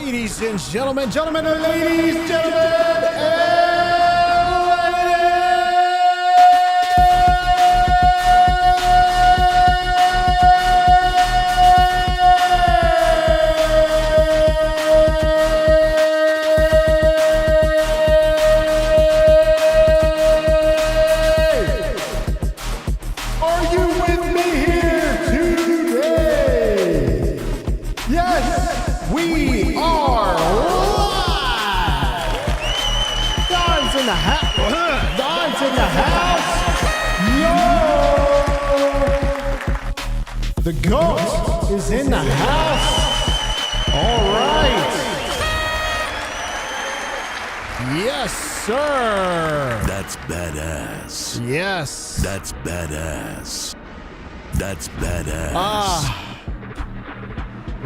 Ladies and gentlemen, ladies, gentlemen, are you with me here today? Yes, we are live. Don's in the house. Don's in the house. Yo, the goat is in the house. All right. Yes, sir. That's badass. Yes. That's badass. That's badass.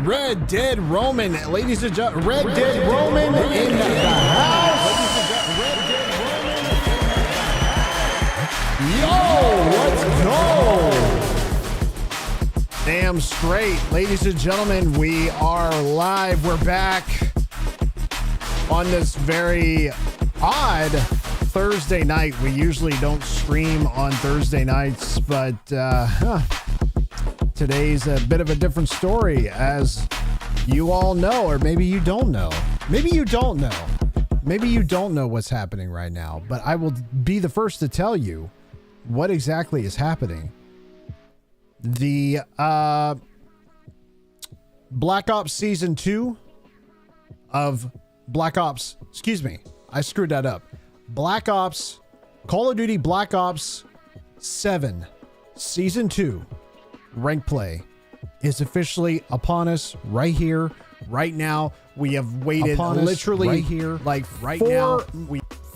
Red Dead Roman, ladies and gentlemen, Red Dead Roman in the house. Yo, let's go. Damn straight. Ladies and gentlemen, we are live. We're back on this very odd Thursday night. We usually don't stream on Thursday nights, but today's a bit of a different story, as you all know, or maybe you don't know. Maybe you don't know. Maybe you don't know what's happening right now, but I will be the first to tell you what exactly is happening. The Black Ops Season 2 of Black Ops, excuse me, I screwed that up. Black Ops, Call of Duty Black Ops 7 Season 2 rank play is officially upon us right here, right now. We have waited literally right here, like right now.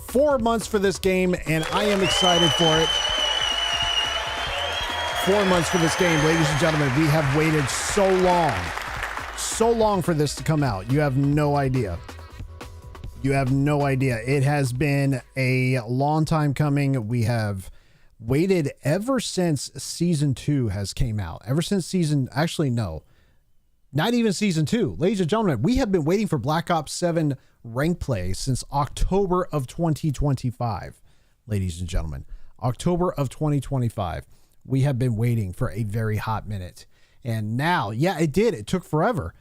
4 months for this game, and I am excited for it. 4 months for this game, ladies and gentlemen. We have waited so long for this to come out. You have no idea. You have no idea. It has been a long time coming. We have waited ever since season 2 has came out. Ever since not even season 2. Ladies and gentlemen, we have been waiting for Black Ops 7 rank play since October of 2025. Ladies and gentlemen, October of 2025. We have been waiting for a very hot minute. And now, yeah, it did. It took forever.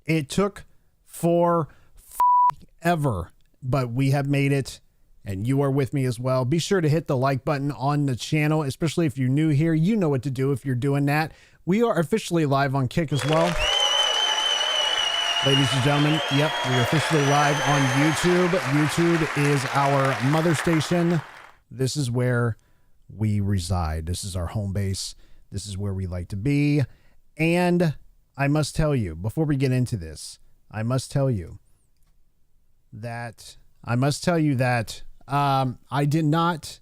It took forever, but we have made it, and you are with me as well. Be sure to hit the like button on the channel, especially if you're new here. You know what to do if you're doing that. We are officially live on Kick as well. Ladies and gentlemen, yep, we're officially live on YouTube. YouTube is our mother station. This is where we reside. This is our home base. This is where we like to be. And I must tell you, before we get into this, I must tell you that I did not,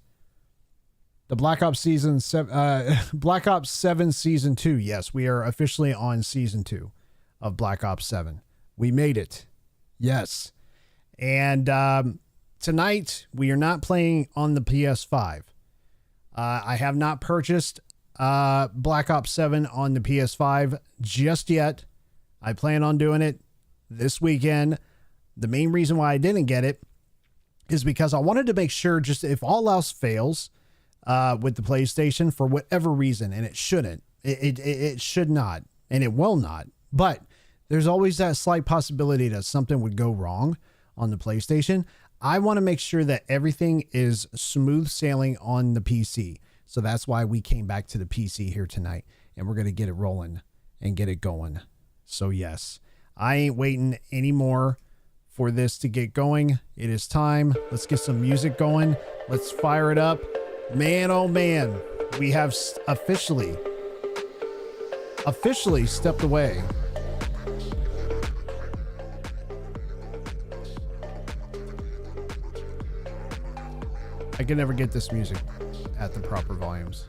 the Black Ops season 7, Black Ops 7 season 2. Yes, we are officially on season 2 of Black Ops 7. We made it. Yes. And tonight we are not playing on the PS5. I have not purchased Black Ops 7 on the PS5 just yet. I plan on doing it this weekend. The main reason why I didn't get it is because I wanted to make sure, just if all else fails with the PlayStation for whatever reason, and it shouldn't, it should not, and it will not, but there's always that slight possibility that something would go wrong on the PlayStation. I want to make sure that everything is smooth sailing on the PC. So that's why we came back to the PC here tonight, and we're going to get it rolling and get it going. So yes, I ain't waiting anymore for this to get going. It is time. Let's get some music going. Let's fire it up. Man, oh man, we have officially stepped away. I can never get this music at the proper volumes.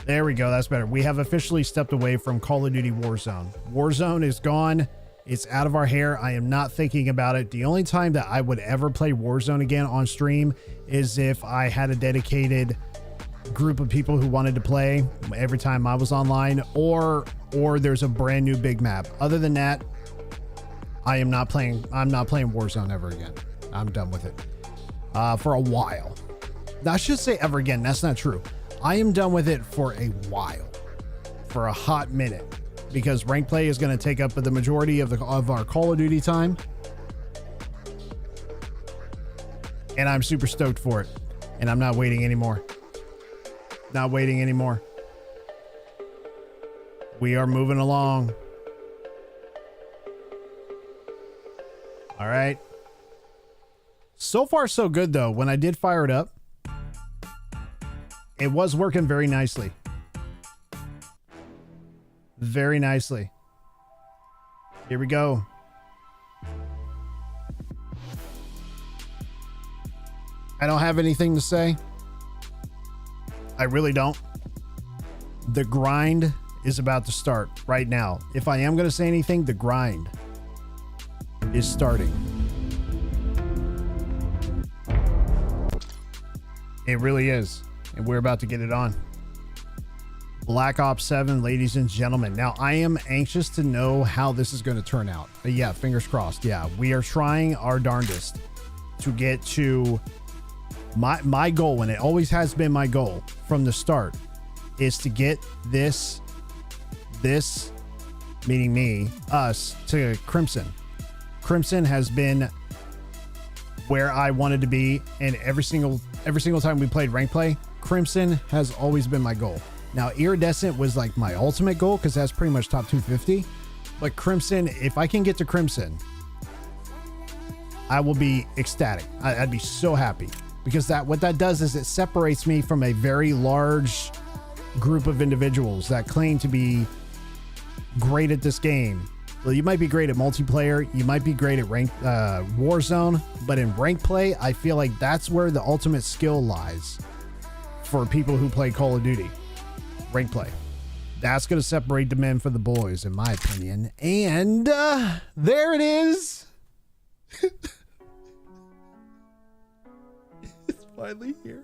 There we go. That's better. We have officially stepped away from Call of Duty Warzone. Warzone is gone. It's out of our hair. I am not thinking about it. The only time that I would ever play Warzone again on stream is if I had a dedicated group of people who wanted to play every time I was online, or there's a brand new big map. Other than that, I'm not playing Warzone ever again. I'm done with it. For a while. Now, I should say ever again. That's not true. I am done with it for a while. For a hot minute. Because rank play is going to take up the majority of our Call of Duty time. And I'm super stoked for it. And I'm not waiting anymore. Not waiting anymore. We are moving along. All right. So far, so good, though. When I did fire it up, it was working very nicely. Very nicely. Here we go. I don't have anything to say. I really don't. The grind is about to start right now. If I am going to say anything, the grind is starting. It really is. And we're about to get it on. Black Ops 7, ladies and gentlemen. Now, I am anxious to know how this is going to turn out. But yeah, fingers crossed. Yeah, we are trying our darndest to get to my goal, and it always has been my goal from the start, is to get this meaning me, us, to Crimson. Crimson has been where I wanted to be, and every single time we played rank play, Crimson has always been my goal. Now, Iridescent was like my ultimate goal because that's pretty much top 250. But Crimson, if I can get to Crimson, I will be ecstatic. I'd be so happy, because what that does is it separates me from a very large group of individuals that claim to be great at this game. Well, you might be great at multiplayer, you might be great at Warzone, but in rank play, I feel like that's where the ultimate skill lies for people who play Call of Duty. Rank play. That's going to separate the men from the boys, in my opinion. And there it is. It's finally here.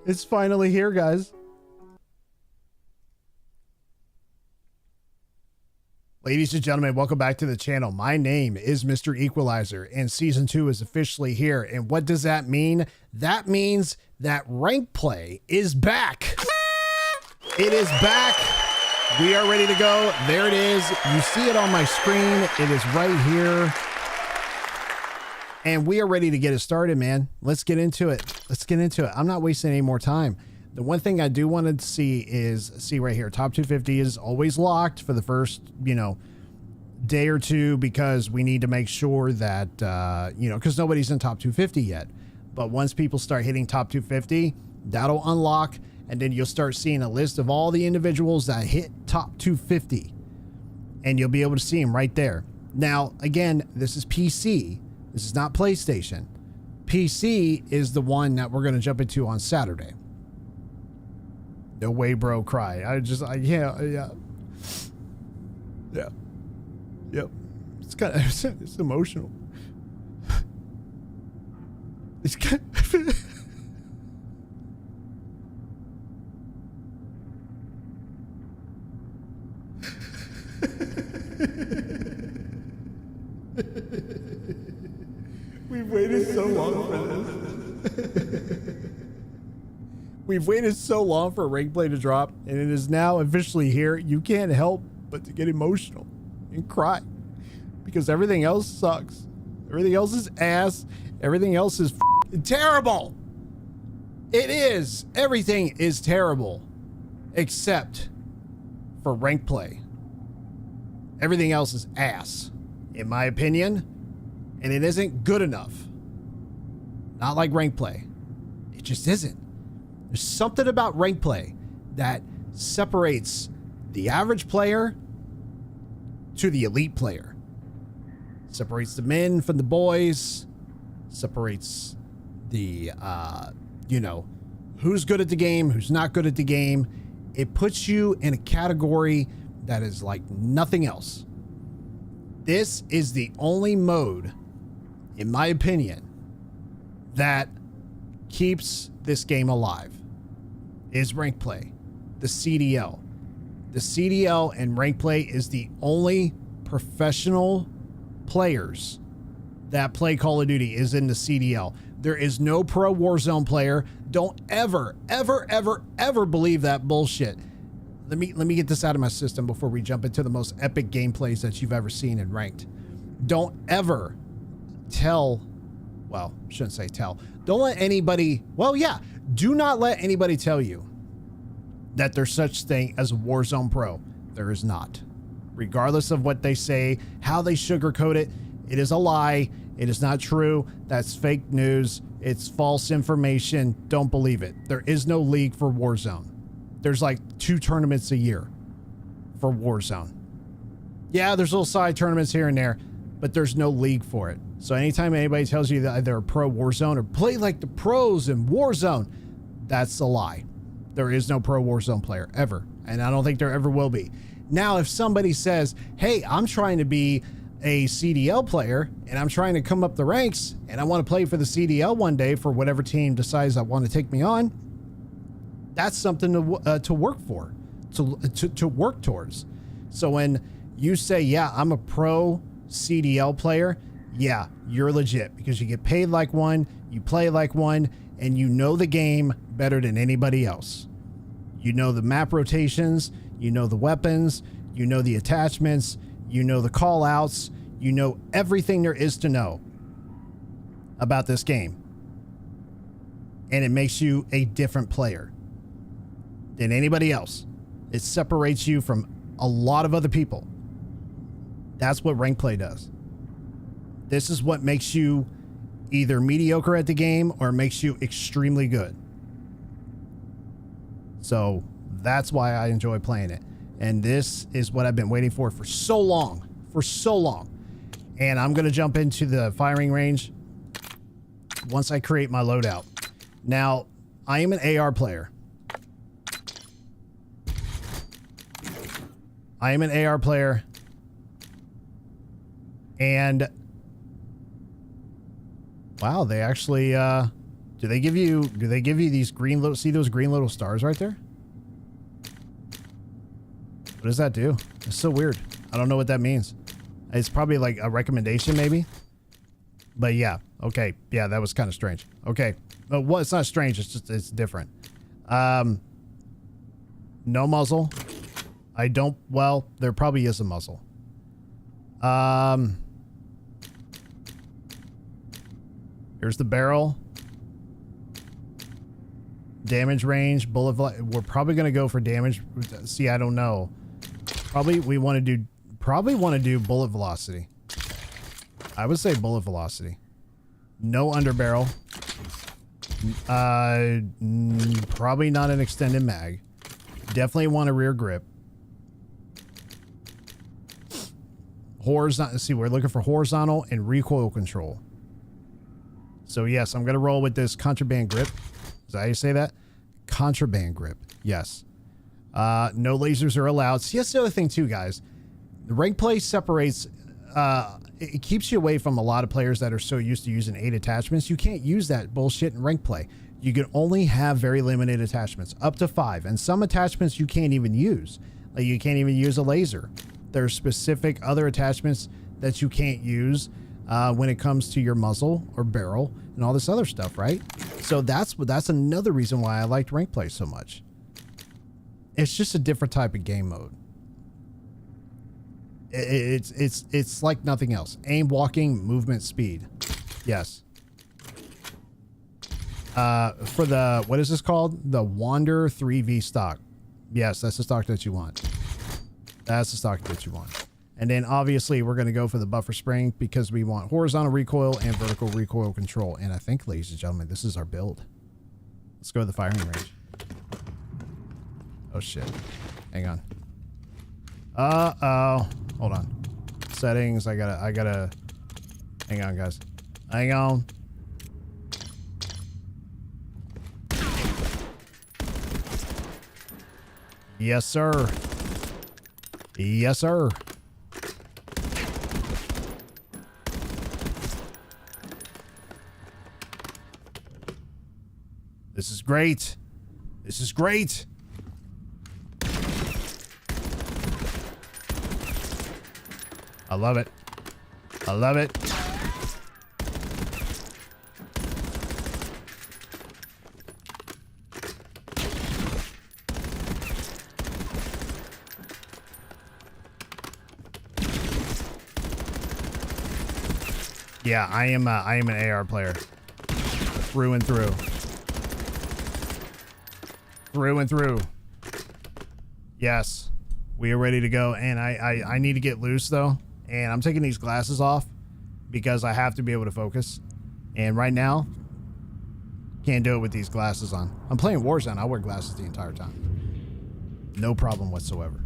It's finally here, guys. Ladies and gentlemen, welcome back to the channel. My name is MrEqualizzer, and season 2 is officially here. And what does that mean? That means that rank play is back. It is back. We are ready to go. There it is. You see it on my screen. It is right here. And we are ready to get it started, man. Let's get into it. Let's get into it. I'm not wasting any more time. The one thing I do want to see right here. Top 250 is always locked for the first, day or two, because we need to make sure that, because nobody's in top 250 yet. But once people start hitting top 250, that'll unlock. And then you'll start seeing a list of all the individuals that hit top 250. And you'll be able to see them right there. Now, again, this is PC. This is not PlayStation. PC is the one that we're going to jump into on Saturday. No way, bro, cry. Yeah. Yep. It's kind of, it's emotional. It's kind of, we've waited so long for this. We've waited so long for rank play to drop, and it is now officially here. You can't help but to get emotional and cry, because everything else sucks. Everything else is ass. Everything else is terrible. It is. Everything is terrible, except for rank play. Everything else is ass, in my opinion, and it isn't good enough. Not like rank play. It just isn't. There's something about rank play that separates the average player to the elite player. Separates the men from the boys. Separates the, who's good at the game, who's not good at the game. It puts you in a category that is like nothing else. This is the only mode, in my opinion, that keeps this game alive. Is rank play, the CDL. The CDL and rank play is the only professional players that play Call of Duty is in the CDL. There is no pro Warzone player. Don't ever, ever, ever, ever believe that bullshit. Let me get this out of my system before we jump into the most epic gameplays that you've ever seen in ranked. Don't ever tell, well, shouldn't say tell. Don't let anybody, well, yeah, do not let anybody tell you that there's such thing as a Warzone Pro. There is not. Regardless of what they say, how they sugarcoat it, it is a lie. It is not true. That's fake news. It's false information. Don't believe it. There is no league for Warzone. There's like 2 tournaments a year for Warzone. Yeah, there's little side tournaments here and there, but there's no league for it. So anytime anybody tells you that they're a pro Warzone or play like the pros in Warzone, that's a lie. There is no pro Warzone player ever, and I don't think there ever will be. Now, if somebody says, hey, I'm trying to be a CDL player and I'm trying to come up the ranks and I want to play for the CDL one day for whatever team decides I want to take me on, that's something to work for, to work towards. So when you say, yeah, I'm a pro CDL player, yeah, you're legit because you get paid like one, you play like one, and you know the game better than anybody else. You know the map rotations, you know the weapons, you know the attachments, you know the call outs, you know everything there is to know about this game. And it makes you a different player than anybody else. It separates you from a lot of other people. That's what rank play does. This is what makes you either mediocre at the game or makes you extremely good. So that's why I enjoy playing it. And this is what I've been waiting for so long, And I'm going to jump into the firing range once I create my loadout. Now, I am an AR player. And wow, they actually do they give you these green little, see those green little stars right there? What does that do? It's so weird. I don't know what that means. It's probably like a recommendation maybe. But yeah, okay. Yeah, that was kind of strange. Okay. Well, it's not strange, it's just it's different. No muzzle. I don't, well, there probably is a muzzle. Here's the barrel. Damage range, bullet. We're probably going to go for damage. See, I don't know. Probably want to do bullet velocity. I would say bullet velocity. No underbarrel. Probably not an extended mag. Definitely want a rear grip. Horizontal. See, we're looking for horizontal and recoil control. So yes, I'm gonna roll with this contraband grip. Is that how you say that? Contraband grip. Yes. No lasers are allowed. See, that's the other thing too, guys. The rank play separates. It keeps you away from a lot of players that are so used to using 8 attachments. You can't use that bullshit in rank play. You can only have very limited attachments, up to 5, and some attachments you can't even use. Like you can't even use a laser. There's specific other attachments that you can't use when it comes to your muzzle or barrel and all this other stuff, right? So that's another reason why I liked rank play so much. It's just a different type of game mode. It's like nothing else. Aim, walking, movement, speed. Yes. For the, what is this called? The Wander 3V stock. Yes, that's the stock that you want. That's the stock that you want. And then obviously we're going to go for the buffer spring because we want horizontal recoil and vertical recoil control. And I think, ladies and gentlemen, this is our build. Let's go to the firing range. Oh shit. Hang on. Uh-oh. Hold on. Settings. I gotta. Hang on, guys. Hang on. Yes, sir. Yes, sir. This is great. This is great. I love it. I love it. Yeah, I am an AR player. Through and through. Through and through. Yes. We are ready to go. And I need to get loose though. And I'm taking these glasses off because I have to be able to focus. And right now, can't do it with these glasses on. I'm playing Warzone. I wear glasses the entire time. No problem whatsoever.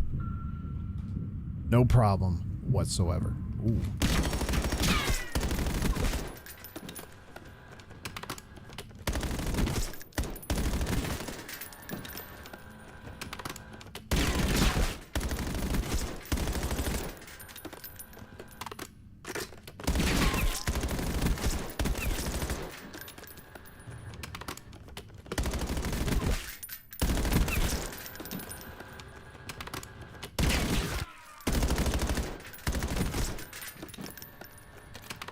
No problem whatsoever. Ooh.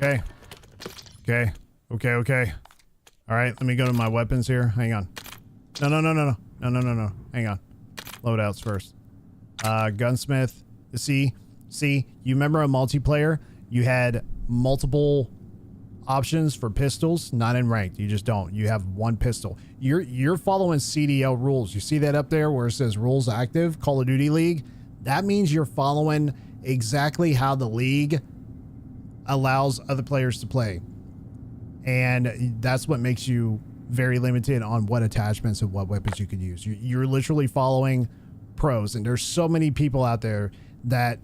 Okay. Okay. Okay, okay. All right, let me go to my weapons here. Hang on. No. Hang on. Loadouts first. Gunsmith. See, you remember a multiplayer? You had multiple options for pistols, not in ranked. You just don't. You have one pistol. You're following CDL rules. You see that up there where it says rules active, Call of Duty League? That means you're following exactly how the league allows other players to play. And that's what makes you very limited on what attachments and what weapons you can use. You're literally following pros, and there's so many people out there that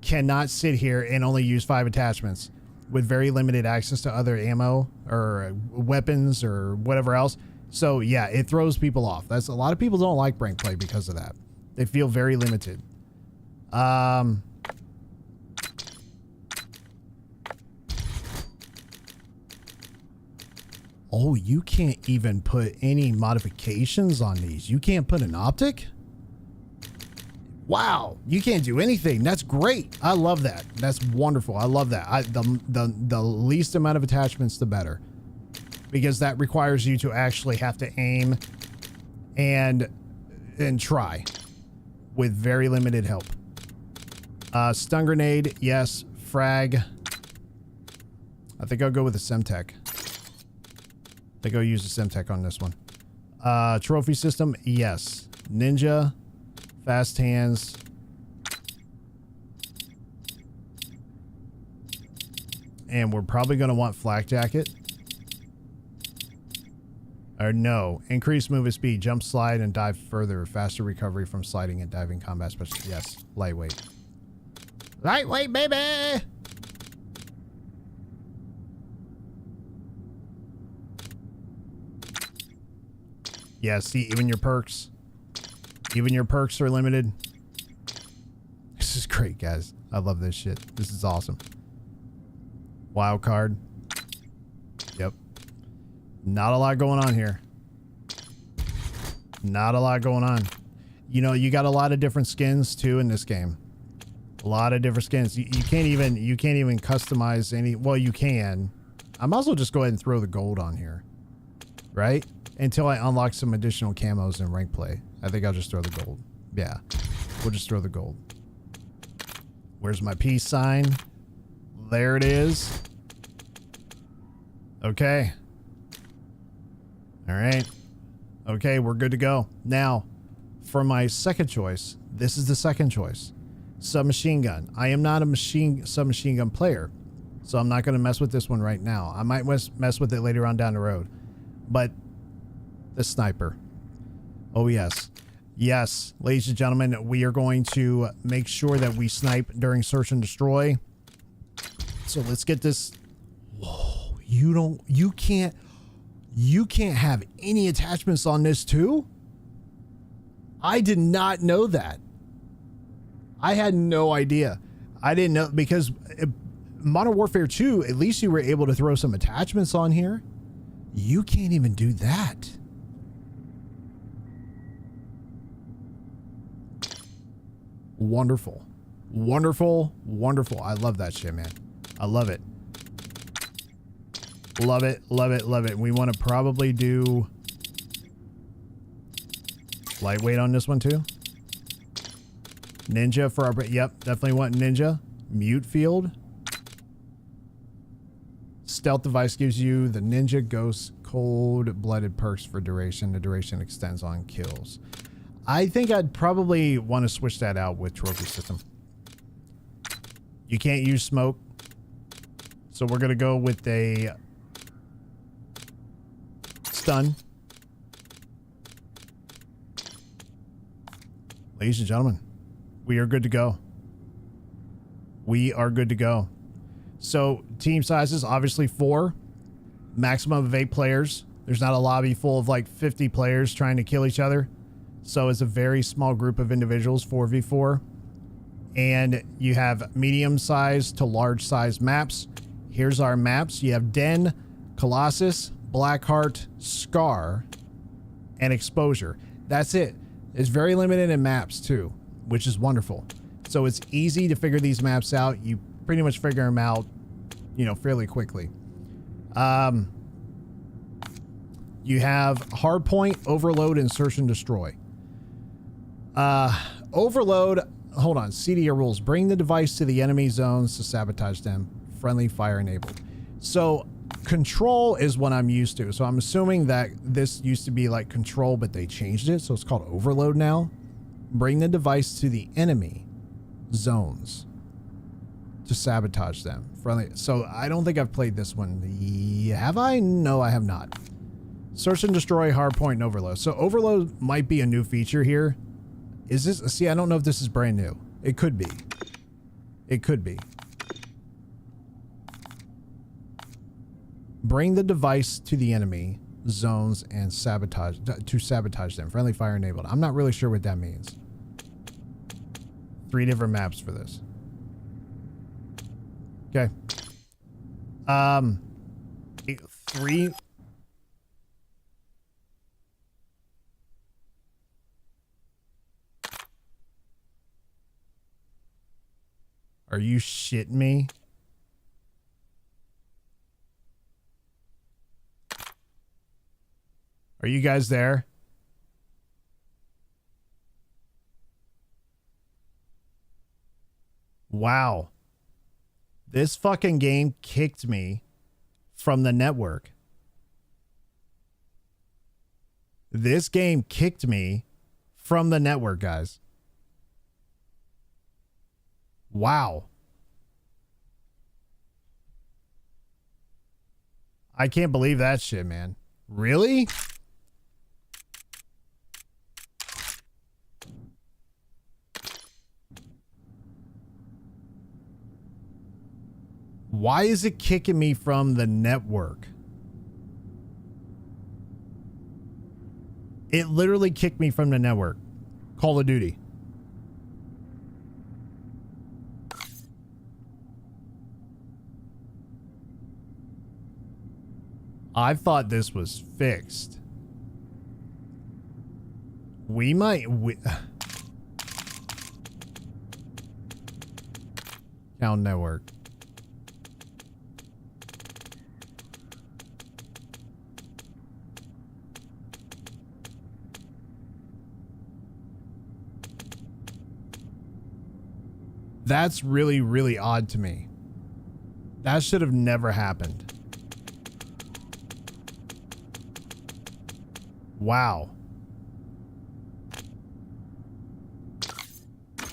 cannot sit here and only use 5 attachments with very limited access to other ammo or weapons or whatever else. So yeah, it throws people off. That's a lot of people don't like rank play because of that. They feel very limited. Oh, you can't even put any modifications on these. You can't put an optic? Wow, you can't do anything. That's great. I love that. That's wonderful. I love that. The least amount of attachments, the better. Because that requires you to actually have to aim and try with very limited help. Stun grenade, yes. Frag. I think I'll go with the Semtech. I think I'll use the Semtech on this one. Trophy system, yes. Ninja, fast hands. And we're probably going to want flak jacket. Or no, increase movement speed, jump, slide, and dive further. Faster recovery from sliding and diving combat special. Yes, lightweight. Lightweight, baby! Yeah, see, even your perks are limited. This is great, guys. I love this shit. This is awesome. Wild card. Yep. Not a lot going on here. Not a lot going on. You know, you got a lot of different skins too in this game. A lot of different skins. You can't even customize any. Well, you can. I might as well just go ahead and throw the gold on here, right? Until I unlock some additional camos in rank play. I think I'll just throw the gold. Yeah, we'll just throw the gold. Where's my peace sign? There it is. Okay. All right. Okay, we're good to go. Now, for my second choice, this is the second choice. Submachine gun. I am not a submachine gun player, so I'm not going to mess with this one right now. I might mess with it later on down the road. But the sniper. Oh, yes. Yes, ladies and gentlemen, we are going to make sure that we snipe during search and destroy. So let's get this. Whoa, you can't have any attachments on this too? I did not know that. I had no idea. I didn't know, because Modern Warfare 2, at least you were able to throw some attachments on here. You can't even do that. Wonderful. Wonderful, wonderful. I love that shit, man. I love it. Love it, love it, love it. We want to probably do lightweight on this one too. Ninja for our... Yep, definitely want ninja. Mute field. Stealth device gives you the ninja ghost cold-blooded perks for duration. The duration extends on kills. I think I'd probably want to switch that out with trophy system. You can't use smoke. So we're going to go with a stun. Ladies and gentlemen, we are good to go. We are good to go. So team sizes, obviously 4. Maximum of 8 players. There's not a lobby full of like 50 players trying to kill each other. So it's a very small group of individuals, 4v4. And you have medium size to large size maps. Here's our maps. You have Den, Colossus, Blackheart, Scar, and Exposure. That's it. It's very limited in maps too, which is wonderful. So it's easy to figure these maps out. You pretty much figure them out, you know, fairly quickly. You have Hardpoint, Overload, and Search and Destroy. Overload, hold on, CDR rules. Bring the device to the enemy zones to sabotage them. Friendly fire enabled. So control is what I'm used to. So I'm assuming that this used to be like control, but they changed it. So it's called overload now. Bring the device to the enemy zones to sabotage them. Friendly. So I don't think I've played this one. Have I? No, I have not. Search and destroy, hardpoint, and overload. So overload might be a new feature here. Is this? See, I don't know if this is brand new. It could be. It could be. Bring the device to the enemy zones and sabotage them. Friendly fire enabled. I'm not really sure what that means. 3 different maps for this. Okay. 3. Are you shitting me? Are you guys there? Wow. This fucking game kicked me from the network. This game kicked me from the network, guys. Wow. I can't believe that shit, man. Really? Why is it kicking me from the network? It literally kicked me from the network. Call of Duty. I thought this was fixed. We might... Count network. That's really, really odd to me. That should have never happened. Wow.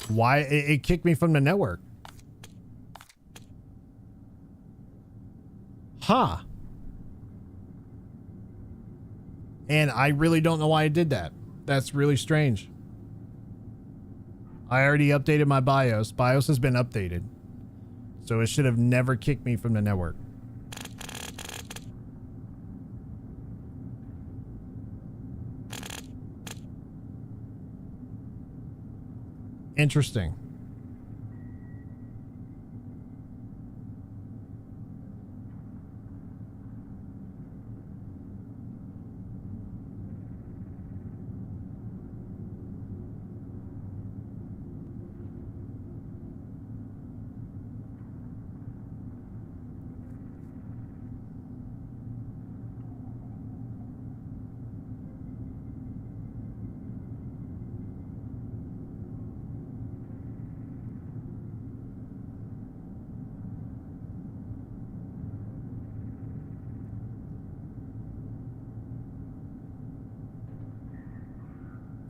Why? It kicked me from the network. Huh. And I really don't know why I did that. That's really strange. I already updated my BIOS. BIOS has been updated. So it should have never kicked me from the network. Interesting.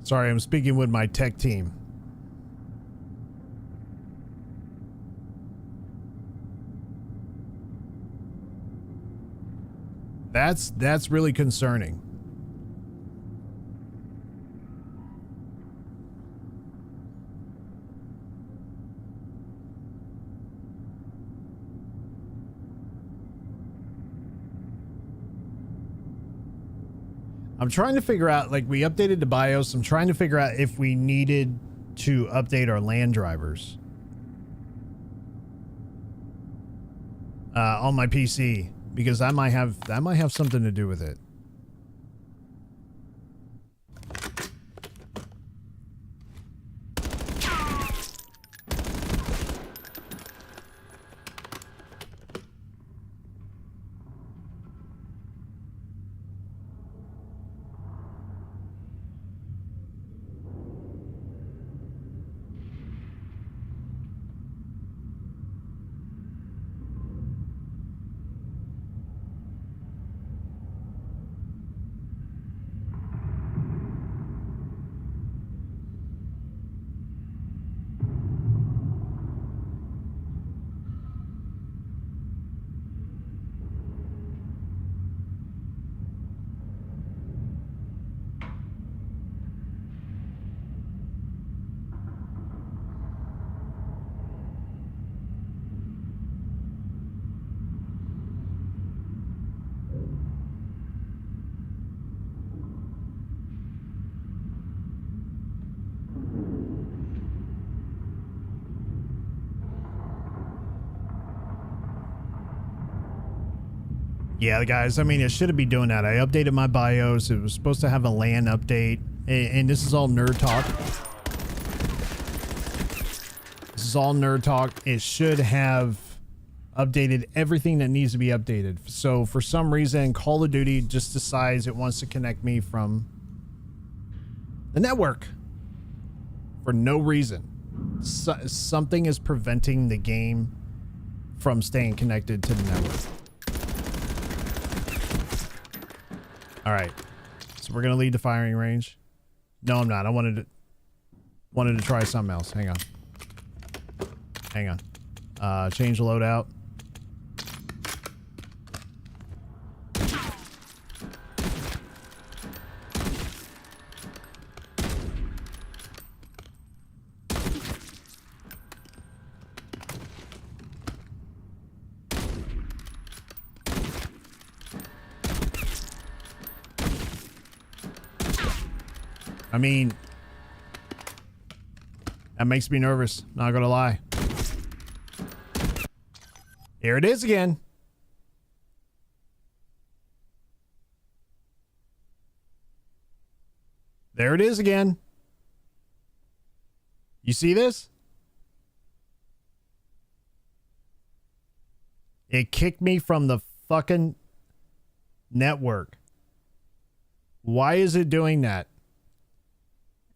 Sorry, I'm speaking with my tech team. That's really concerning. I'm trying to figure out, like, we updated the BIOS. I'm trying to figure out if we needed to update our LAN drivers on my PC, because that might have something to do with it. Yeah, guys, I mean, it shouldn't be doing that. I updated my BIOS. It was supposed to have a LAN update. And this is all nerd talk. This is all nerd talk. It should have updated everything that needs to be updated. So for some reason, Call of Duty just decides it wants to connect me from the network for no reason. Something is preventing the game from staying connected to the network. All right, so we're gonna leave the firing range. No, I'm not. I wanted to try something else. Hang on. Change the loadout. I mean, that makes me nervous, not gonna lie. Here it is again. There it is again. You see this? It kicked me from the fucking network. Why is it doing that?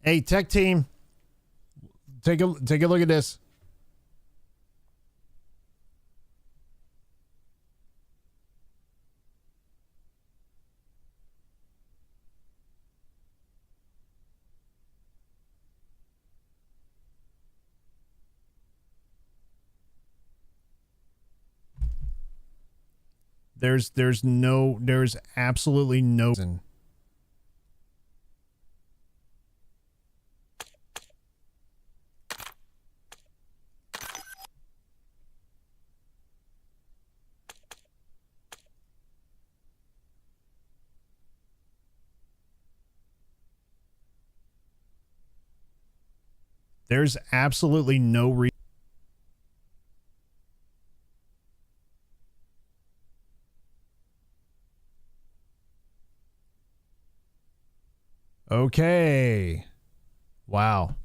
Hey, tech team, take a look at this. There's absolutely no reason. There's absolutely no reason. Okay. Wow.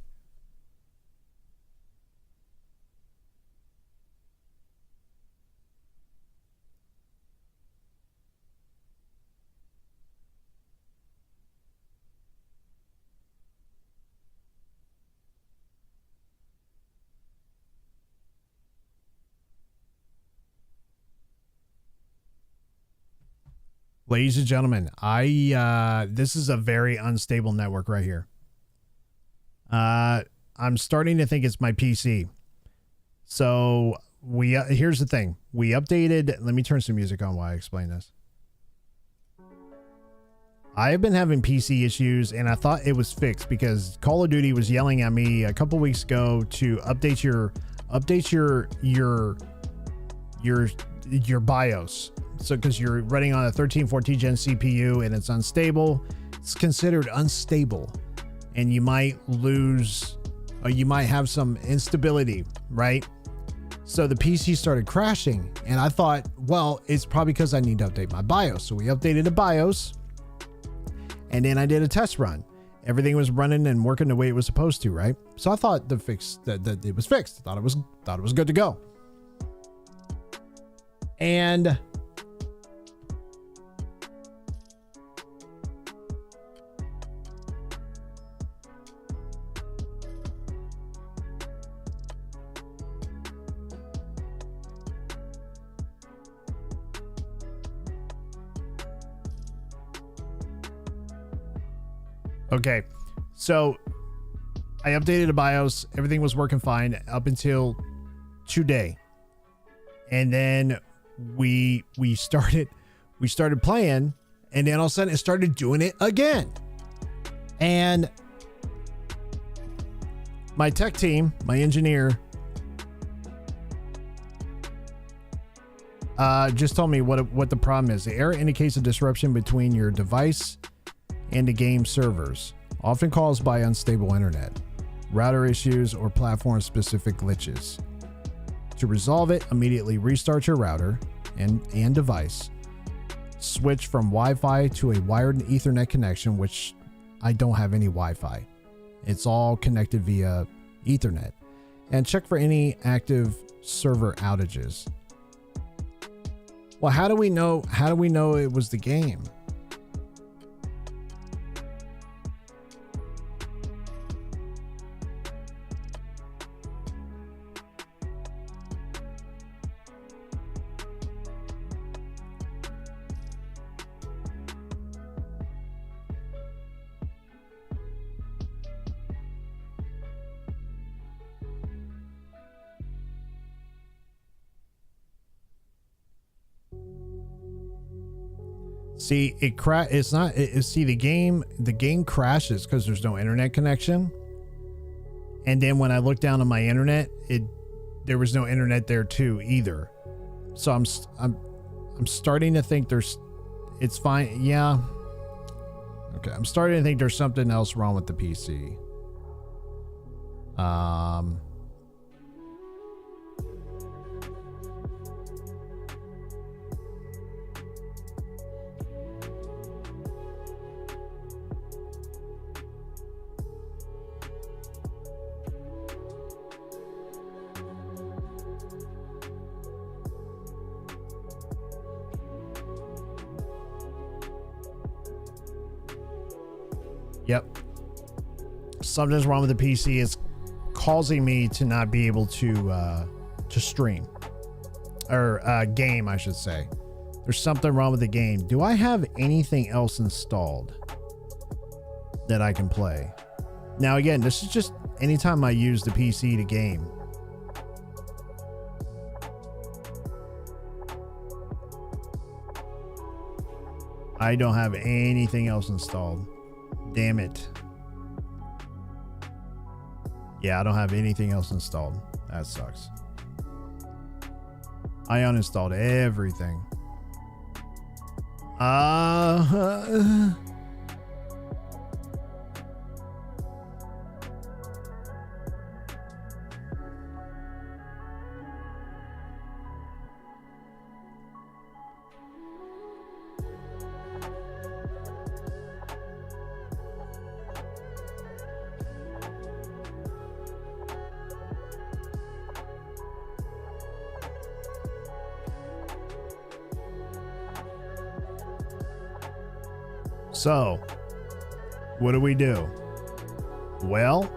Ladies and gentlemen, this is a very unstable network right here. I'm starting to think it's my PC. So here's the thing. We updated. Let me turn some music on while I explain this. I've been having PC issues, and I thought it was fixed because Call of Duty was yelling at me a couple weeks ago to update your BIOS. So because you're running on a 1314 gen CPU and it's unstable, it's considered unstable, and you might lose, or you might have some instability, right? So the PC started crashing, and I thought, well, it's probably because I need to update my BIOS. So we updated the BIOS. And then I did a test run. Everything was running and working the way it was supposed to, right? So I thought that it was fixed. Thought it was good to go. And okay, so I updated the BIOS. Everything was working fine up until today, and then we started playing, and then all of a sudden it started doing it again. And my tech team, my engineer, just told me what the problem is. The error indicates a disruption between your device and the game servers, often caused by unstable internet, router issues, or platform-specific glitches. To resolve it, immediately restart your router and device. Switch from Wi-Fi to a wired Ethernet connection, which I don't have any Wi-Fi. It's all connected via Ethernet. And check for any active server outages. Well, how do we know it was the game? See, the game crashes because there's no internet connection. And then when I look down on my internet, there was no internet there too either. So I'm starting to think it's fine. Yeah. Okay. I'm starting to think there's something else wrong with the PC. Yep. Something's wrong with the PC. It's causing me to not be able to stream or game, I should say. There's something wrong with the game. Do I have anything else installed that I can play? Now, again, this is just anytime I use the PC to game. I don't have anything else installed. Damn it. Yeah, I don't have anything else installed. That sucks. I uninstalled everything. So, what do? Well,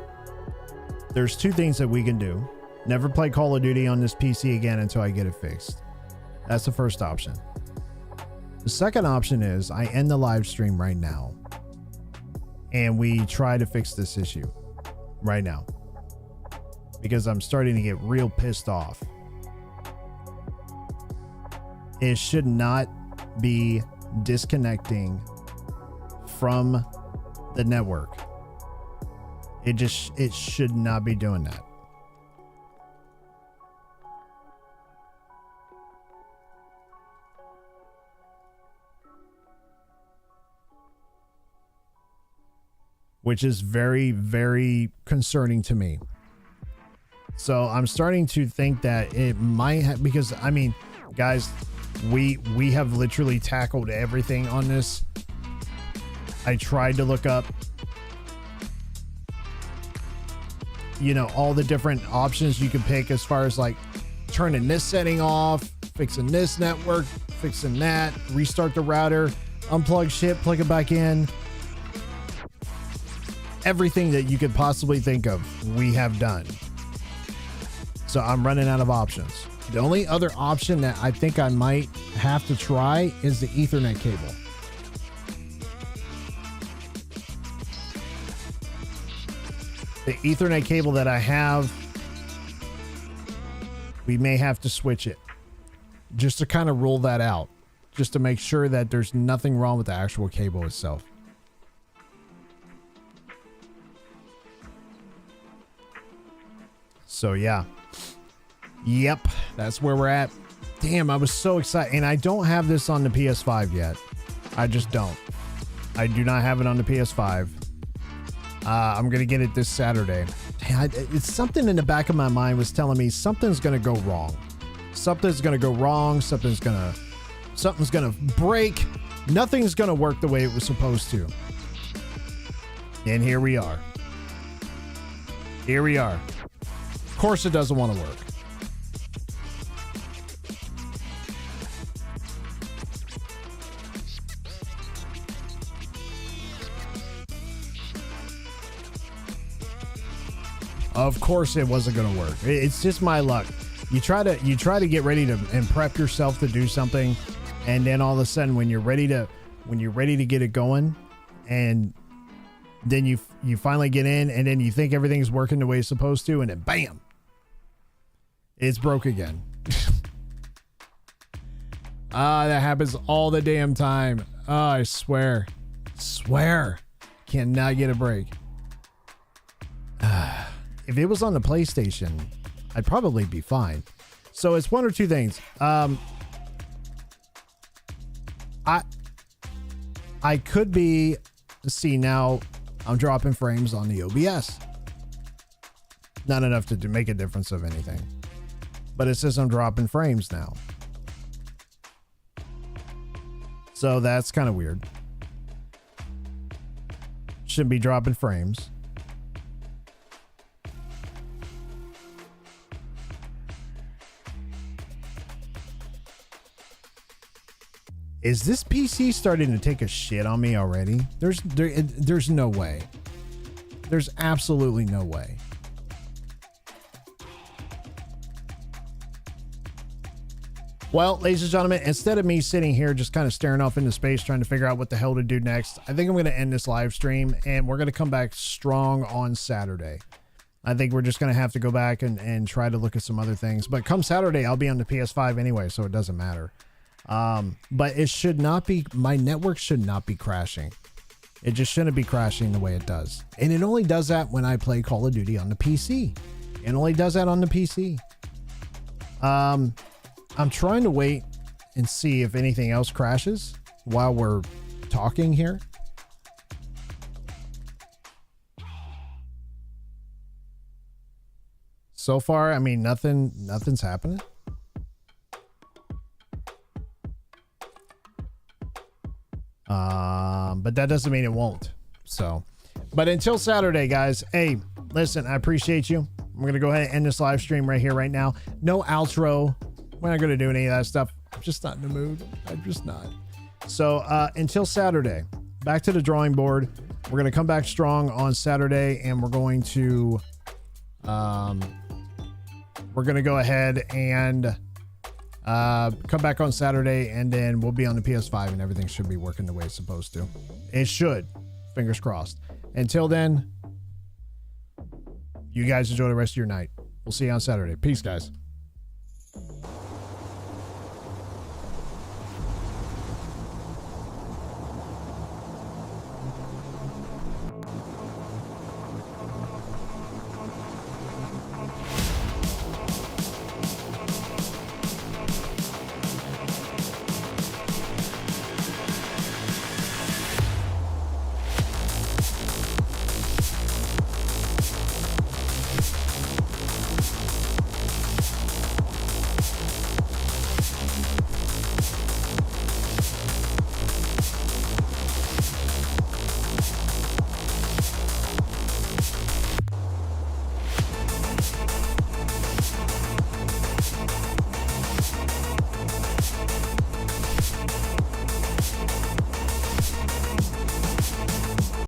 there's two things that we can do. Never play Call of Duty on this PC again until I get it fixed. That's the first option. The second option is I end the live stream right now and we try to fix this issue. right now because I'm starting to get real pissed off. It should not be disconnecting from the network. It should not be doing that. Which is very, very concerning to me. So I'm starting to think that it might have, because I mean, guys, we have literally tackled everything on this. I tried to look up, you know, all the different options you can pick as far as like turning this setting off, fixing this network, fixing that, restart the router, unplug shit, plug it back in. Everything that you could possibly think of, we have done. So I'm running out of options. The only other option that I think I might have to try is the Ethernet cable. The Ethernet cable that I have, we may have to switch it just to kind of rule that out, just to make sure that there's nothing wrong with the actual cable itself. So yeah. Yep, that's where we're at. Damn, I was so excited. And I don't have this on the PS5 yet. I just don't. I do not have it on the PS5. I'm going to get it this Saturday. It's something in the back of my mind was telling me something's going to go wrong. Something's going to go wrong. Something's going to break. Nothing's going to work the way it was supposed to. And here we are. Here we are. Of course it doesn't want to work. Of course it wasn't going to work. It's just my luck. You try to get ready to and prep yourself to do something, and then all of a sudden when you're ready to get it going, and then you finally get in, and then you think everything's working the way it's supposed to, and then bam, it's broke again. That happens all the damn time. I swear. Cannot get a break. If it was on the PlayStation, I'd probably be fine. So it's one or two things. I could be, see, now I'm dropping frames on the OBS. Not enough to make a difference of anything. But it says I'm dropping frames now. So that's kind of weird. Shouldn't be dropping frames. Is this PC starting to take a shit on me already? There's no way. There's absolutely no way. Well, ladies and gentlemen, instead of me sitting here just kind of staring off into space trying to figure out what the hell to do next, I think I'm going to end this live stream and we're going to come back strong on Saturday. I think we're just going to have to go back and try to look at some other things. But come Saturday, I'll be on the PS5 anyway, so it doesn't matter. But it should not be, my network should not be crashing. It just shouldn't be crashing the way it does. And it only does that when I play Call of Duty on the PC. It only does that on the PC. I'm trying to wait and see if anything else crashes while we're talking here. So far, I mean, nothing's happening. But that doesn't mean it won't. So, but until Saturday, guys, hey, listen, I appreciate you. I'm going to go ahead and end this live stream right here, right now. No outro. We're not going to do any of that stuff. I'm just not in the mood. I'm just not. So, until Saturday, back to the drawing board. We're going to come back strong on Saturday, and we're going to go ahead and come back on Saturday, and then we'll be on the PS5 and everything should be working the way it's supposed to. It should. Fingers crossed. Until then, You guys enjoy the rest of your night. We'll see you on Saturday. Peace, guys.